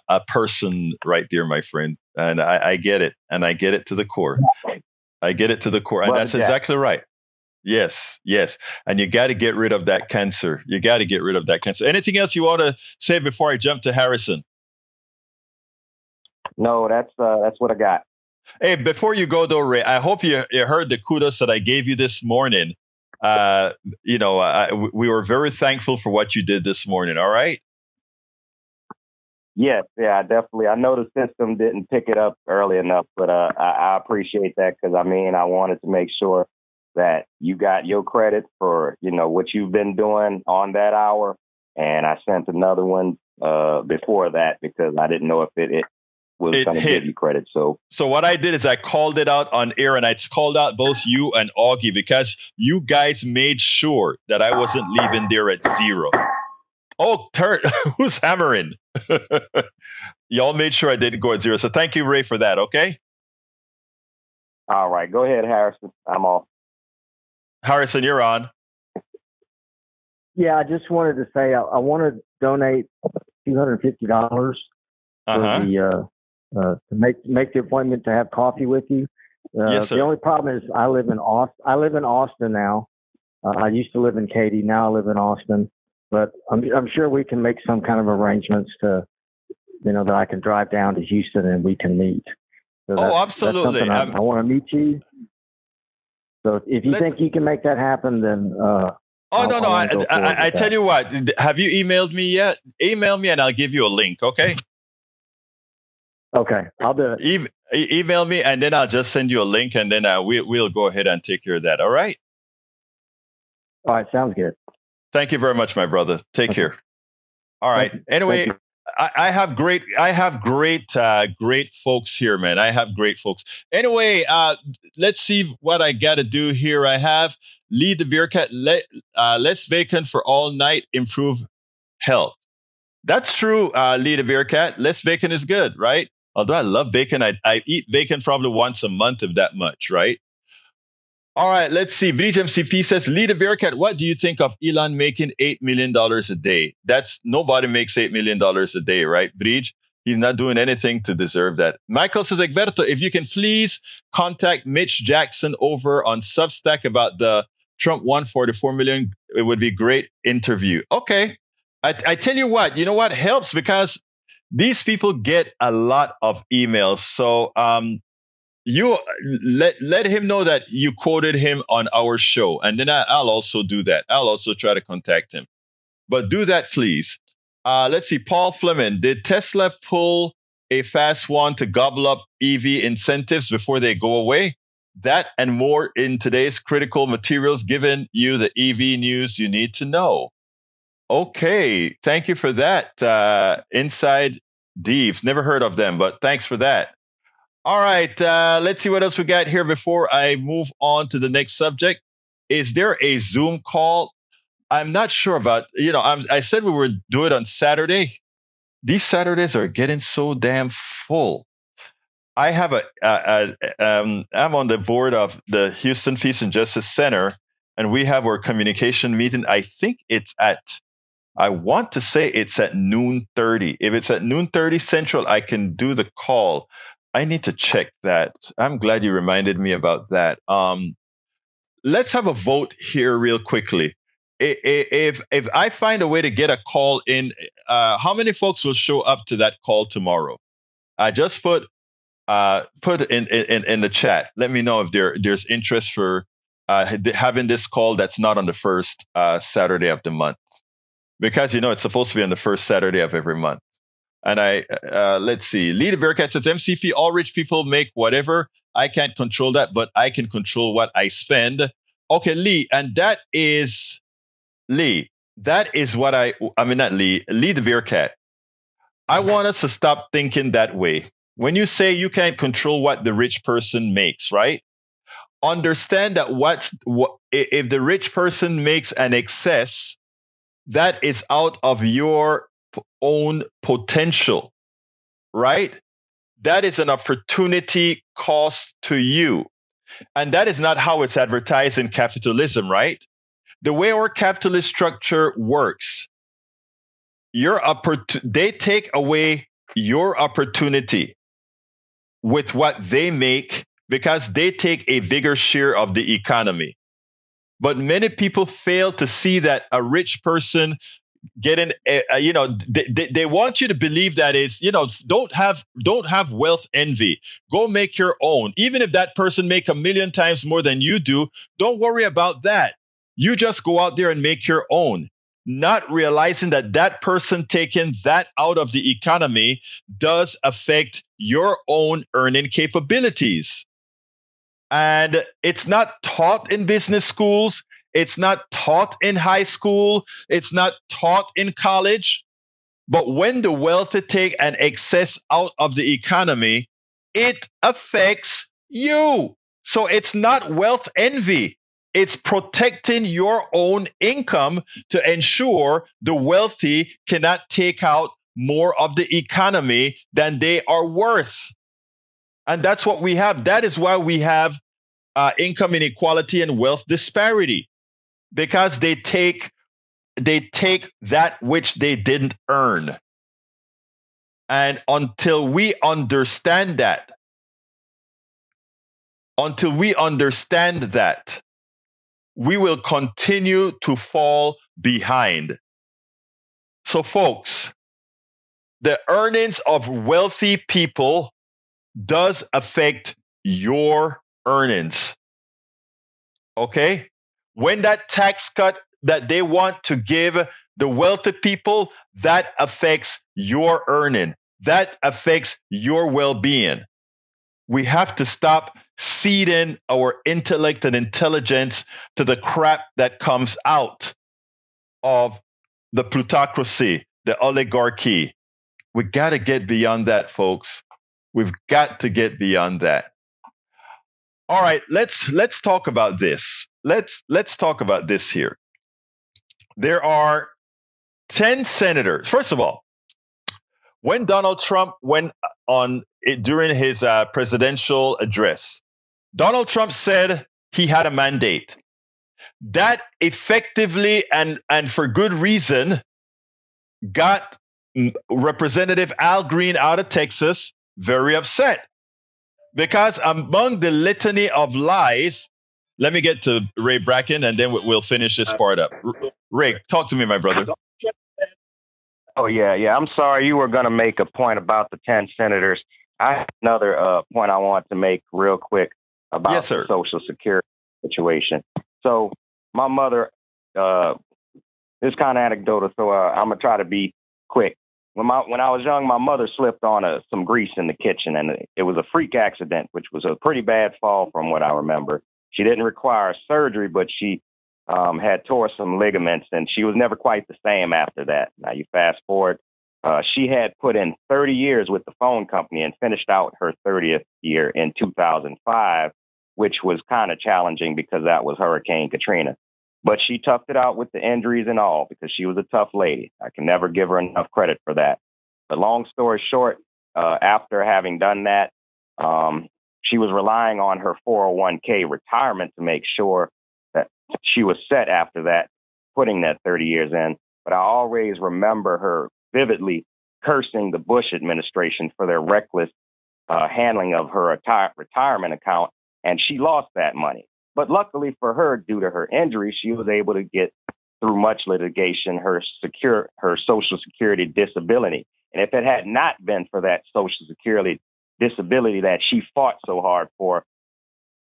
a person right there, my friend. And I get it. And I get it to the core. I get it to the core. And that's exactly right. Yes, yes. And you got to get rid of that cancer. You got to get rid of that cancer. Anything else you want to say before I jump to Harrison? No, that's what I got. Hey, before you go though, Ray, I hope you heard the kudos that I gave you this morning. We were very thankful for what you did this morning. All right. Yes, yeah, definitely. I know the system didn't pick it up early enough, but I appreciate that because I wanted to make sure that you got your credit for what you've been doing on that hour, and I sent another one before that because I didn't know if it was going to give you credit. So what I did is I called it out on air, and I called out both you and Augie because you guys made sure that I wasn't leaving there at zero. Oh, who's hammering? Y'all made sure I didn't go at zero. So thank you, Ray, for that. Okay. All right, go ahead, Harrison. I'm off. Harrison, you're on. Yeah, I just wanted to say I want to donate $250 to make the appointment to have coffee with you. Yes, sir. The only problem is I live in Austin now. I used to live in Katy. Now I live in Austin. But I'm sure we can make some kind of arrangements to, that I can drive down to Houston and we can meet. So absolutely. I want to meet you. So if you think you can make that happen, then. No. I tell you what. Have you emailed me yet? Email me and I'll give you a link. Okay. Okay, I'll do it. Email me and then I'll just send you a link and then we'll go ahead and take care of that. All right. All right. Sounds good. Thank you very much, my brother. Take care. All right. Anyway, I have great folks here, man. I have great folks. Anyway, let's see what I got to do here. I have Lee the Bearcat. Less bacon for all night, improve health. That's true, Lee the Bearcat. Less bacon is good, right? Although I love bacon, I eat bacon probably once a month, if that much, right? All right, let's see. Breach MCP says, Lee the Bearcat, what do you think of Elon making $8 million a day? Nobody makes $8 million a day, right, Breach? He's not doing anything to deserve that. Michael says, Egberto, if you can please contact Mitch Jackson over on Substack about the Trump $144 million, it would be great interview. Okay. I tell you what helps because these people get a lot of emails. So, you let him know that you quoted him on our show, and then I'll also do that. I'll also try to contact him, but do that, please. Let's see. Paul Fleming, did Tesla pull a fast one to gobble up EV incentives before they go away? That and more in today's critical materials, giving you the EV news you need to know. Okay, thank you for that. Inside Thieves, never heard of them, but thanks for that. All right, let's see what else we got here before I move on to the next subject. Is there a Zoom call? I'm not sure about, I said we would do it on Saturday. These Saturdays are getting so damn full. I have I'm on the board of the Houston Peace and Justice Center, and we have our communication meeting. I think I want to say it's at 12:30. If it's at 12:30 Central, I can do the call. I need to check that. I'm glad you reminded me about that. Let's have a vote here real quickly. If I find a way to get a call in, how many folks will show up to that call tomorrow? I just put in the chat. Let me know if there's interest for having this call that's not on the first Saturday of the month, because it's supposed to be on the first Saturday of every month. And let's see. Lee the Bearcat says, MCP, all rich people make whatever. I can't control that, but I can control what I spend. Okay, Lee, and that is what not Lee the Bearcat. I want us to stop thinking that way. When you say you can't control what the rich person makes, right? Understand that if the rich person makes an excess, that is out of your own potential, right? That is an opportunity cost to you. And that is not how it's advertised in capitalism, right? The way our capitalist structure works, they take away your opportunity with what they make because they take a bigger share of the economy. But many people fail to see that a rich person getting, they want you to believe that is, don't have wealth envy. Go make your own. Even if that person make 1,000,000 times more than you do, don't worry about that. You just go out there and make your own, not realizing that person taking that out of the economy does affect your own earning capabilities. And it's not taught in business schools. It's not taught in high school. It's not taught in college. But when the wealthy take an excess out of the economy, it affects you. So it's not wealth envy. It's protecting your own income to ensure the wealthy cannot take out more of the economy than they are worth. And that's what we have. That is why we have income inequality and wealth disparity, because they take that which they didn't earn. And until we understand that, we will continue to fall behind. So folks, the earnings of wealthy people does affect your earnings. Okay? When that tax cut that they want to give the wealthy people, that affects your earning. That affects your well-being. We have to stop seeding our intellect and intelligence to the crap that comes out of the plutocracy, the oligarchy. We got to get beyond that, folks. We've got to get beyond that. All right, let's talk about this. Let's talk about this here. There are 10 senators. First of all, when Donald Trump went on during his presidential address, Donald Trump said he had a mandate. That effectively and for good reason got Representative Al Green out of Texas very upset, because among the litany of lies, let me get to Ray Bracken and then we'll finish this part up. Ray, talk to me, my brother. Oh, yeah. I'm sorry. You were going to make a point about the 10 senators. I have another point I want to make real quick about the Social Security situation. So my mother, this kind of anecdotal, so I'm going to try to be quick. When I was young, my mother slipped on some grease in the kitchen, and it was a freak accident, which was a pretty bad fall from what I remember. She didn't require surgery, but she had tore some ligaments, and she was never quite the same after that. Now you fast forward, she had put in 30 years with the phone company and finished out her 30th year in 2005, which was kind of challenging because that was Hurricane Katrina. But she toughed it out with the injuries and all because she was a tough lady. I can never give her enough credit for that. But long story short, after having done that, she was relying on her 401k retirement to make sure that she was set after that, putting that 30 years in. But I always remember her vividly cursing the Bush administration for their reckless handling of her retirement account, and she lost that money. But luckily for her, due to her injury, she was able to get through much litigation her Social Security disability. And if it had not been for that Social Security disability that she fought so hard for,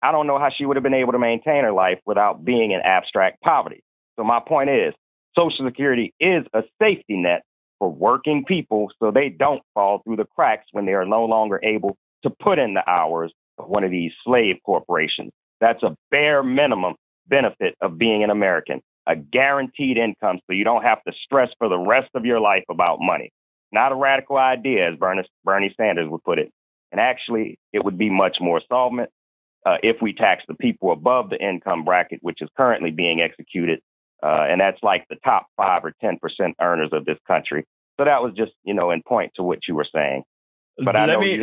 I don't know how she would have been able to maintain her life without being in abstract poverty. So my point is, Social Security is a safety net for working people so they don't fall through the cracks when they are no longer able to put in the hours of one of these slave corporations. That's a bare minimum benefit of being an American, a guaranteed income so you don't have to stress for the rest of your life about money. Not a radical idea, as Bernie Sanders would put it. And actually, it would be much more solvent if we tax the people above the income bracket, which is currently being executed. And that's like the top 5 or 10% earners of this country. So that was just, in point to what you were saying. But wait.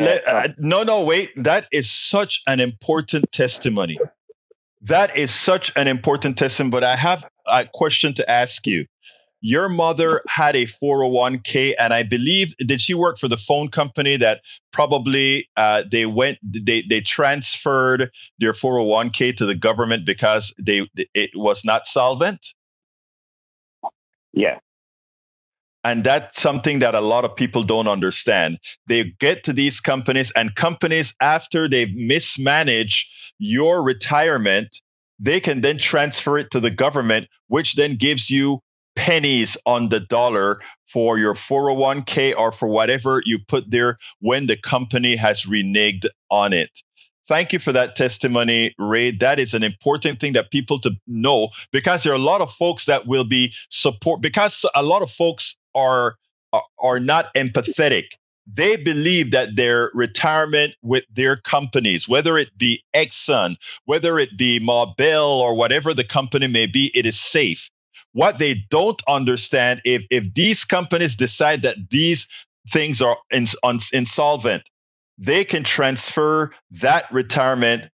That is such an important testimony. But I have a question to ask you. Your mother had a 401k, and I believe, did she work for the phone company that probably they transferred their 401k to the government because it was not solvent? Yeah. And that's something that a lot of people don't understand. They get to these companies, and companies, after they've mismanaged your retirement, they can then transfer it to the government, which then gives you pennies on the dollar for your 401k or for whatever you put there when the company has reneged on it. Thank you for that testimony, Ray. That is an important thing that people to know, because there are a lot of folks that will be because a lot of folks are not empathetic. They believe that their retirement with their companies, whether it be Exxon, whether it be Marbell, or whatever the company may be, it is safe. What they don't understand, if these companies decide that these things are insolvent, they can transfer that retirement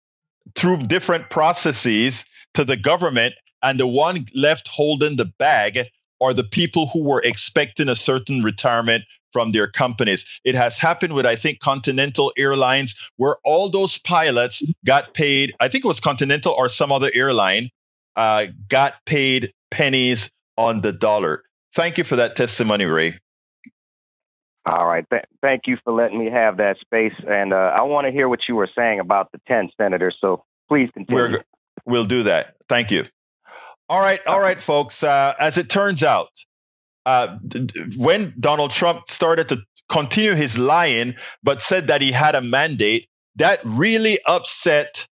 through different processes to the government, and the one left holding the bag are the people who were expecting a certain retirement from their companies. It has happened with, I think, Continental Airlines, where all those pilots got paid. I think it was Continental or some other airline got paid pennies on the dollar. Thank you for that testimony, Ray. All right. Thank you for letting me have that space. And I want to hear what you were saying about the 10 senators. So please continue. We'll do that. Thank you. All right, folks. As it turns out, when Donald Trump started to continue his lying, but said that he had a mandate, that really upset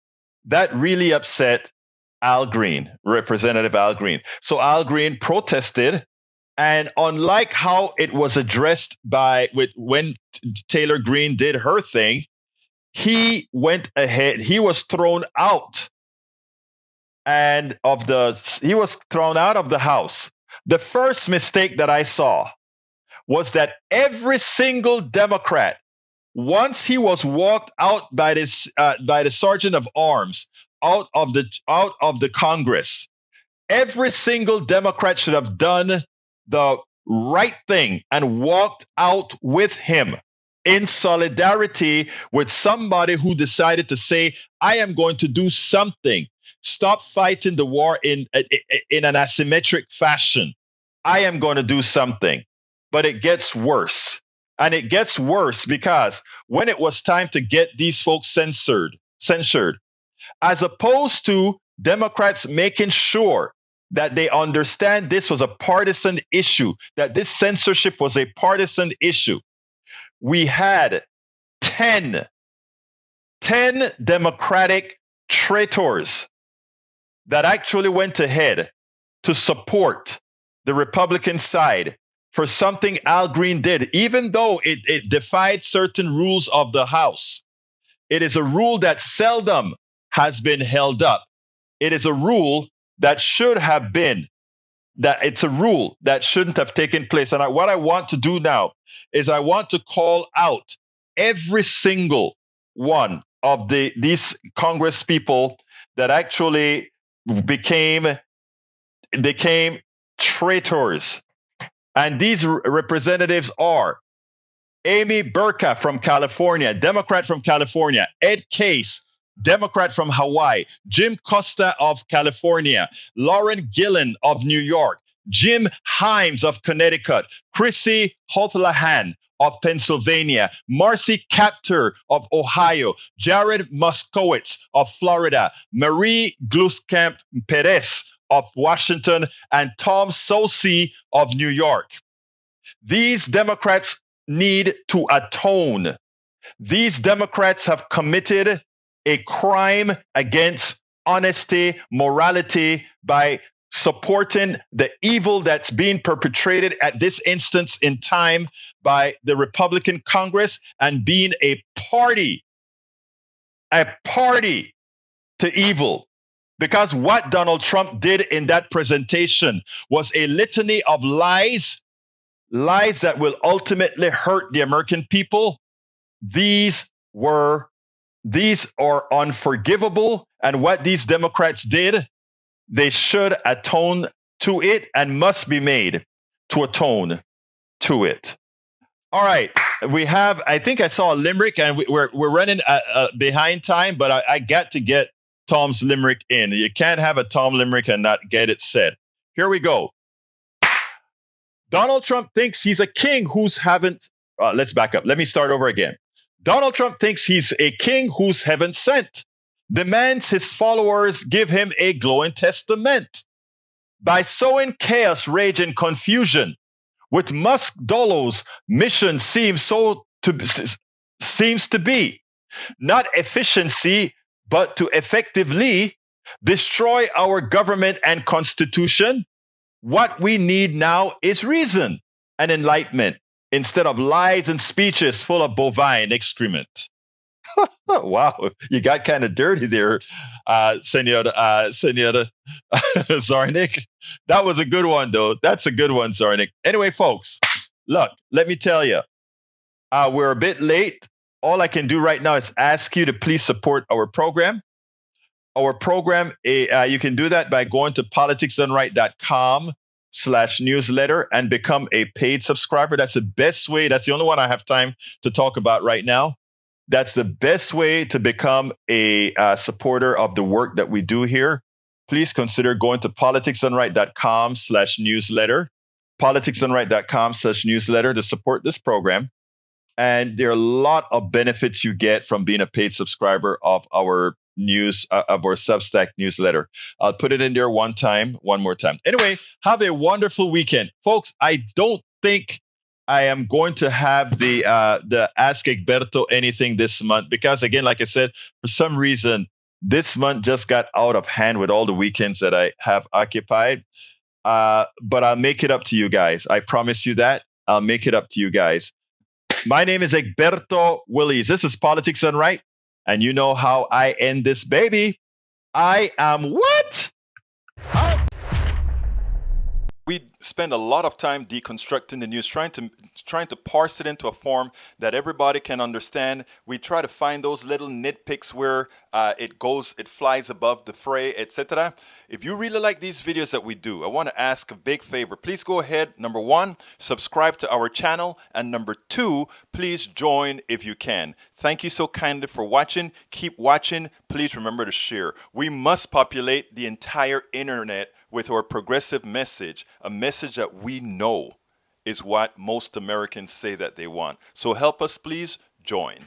Al Green, Representative Al Green. So Al Green protested, and unlike how it was addressed when Taylor Greene did her thing, he went ahead. He was thrown out of the House. The first mistake that I saw was that every single Democrat, once he was walked out by the sergeant of arms out of the Congress, every single Democrat should have done the right thing and walked out with him in solidarity with somebody who decided to say, I am going to do something. Stop fighting the war in an asymmetric fashion. I am going to do something. But it gets worse. And it gets worse because when it was time to get these folks censored, as opposed to Democrats making sure that they understand this was a partisan issue, that this censorship was a partisan issue, we had 10 Democratic traitors that actually went ahead to support the Republican side for something Al Green did, even though it defied certain rules of the House. It is a rule that seldom has been held up. It is a rule that should have been, that it's a rule that shouldn't have taken place. And what I want to do now is I want to call out every single one of these Congress people that actually became traitors. And these representatives are Amy Burka from California, Democrat from California, Ed Case, Democrat from Hawaii, Jim Costa of California, Lauren Gillen of New York, Jim Himes of Connecticut, Chrissy Hothelahan of Pennsylvania, Marcy Kaptur of Ohio, Jared Moskowitz of Florida, Marie Gluskamp Perez of Washington, and Tom Sosi of New York. These Democrats need to atone. These Democrats have committed a crime against honesty, morality by supporting the evil that's being perpetrated at this instance in time by the Republican Congress and being a party to evil. Because what Donald Trump did in that presentation was a litany of lies that will ultimately hurt the American people. These are unforgivable. And what these Democrats did, they should atone to it and must be made to atone to it. All right. I think I saw a limerick, and we're running behind time, but I got to get Tom's limerick in. You can't have a Tom limerick and not get it said. Here we go. Donald Trump thinks he's a king who's haven't. Let's back up. Let me start over again. Donald Trump thinks he's a king who's heaven sent. Demands his followers give him a glowing testament. By sowing chaos, rage, and confusion, with Musk Dolo's mission seems to be not efficiency, but to effectively destroy our government and constitution. What we need now is reason and enlightenment instead of lies and speeches full of bovine excrement. Wow, you got kind of dirty there, Senor Zarnik. That was a good one, though. That's a good one, Zarnik. Anyway, folks, look, let me tell you, we're a bit late. All I can do right now is ask you to please support our program. Our program, you can do that by going to politicsdoneright.com/newsletter and become a paid subscriber. That's the best way. That's the only one I have time to talk about right now. That's the best way to become a supporter of the work that we do here. Please consider going to politicsdoneright.com/newsletter, politicsdoneright.com/newsletter to support this program. And there are a lot of benefits you get from being a paid subscriber of our Substack newsletter. I'll put it in there one more time. Anyway, have a wonderful weekend. Folks, I don't think I am going to have the Ask Egberto anything this month because, again, like I said, for some reason, this month just got out of hand with all the weekends that I have occupied. But I'll make it up to you guys. I promise you that. I'll make it up to you guys. My name is Egberto Willies. This is Politics Done Right. And you know how I end this baby. I am what? We spend a lot of time deconstructing the news, trying to parse it into a form that everybody can understand. We try to find those little nitpicks where it flies above the fray, etc. If you really like these videos that we do, I want to ask a big favor. Please go ahead. Number 1, subscribe to our channel. And number 2, please join if you can. Thank you so kindly for watching. Keep watching. Please remember to share. We must populate the entire internet with our progressive message, a message that we know is what most Americans say that they want. So help us, please join.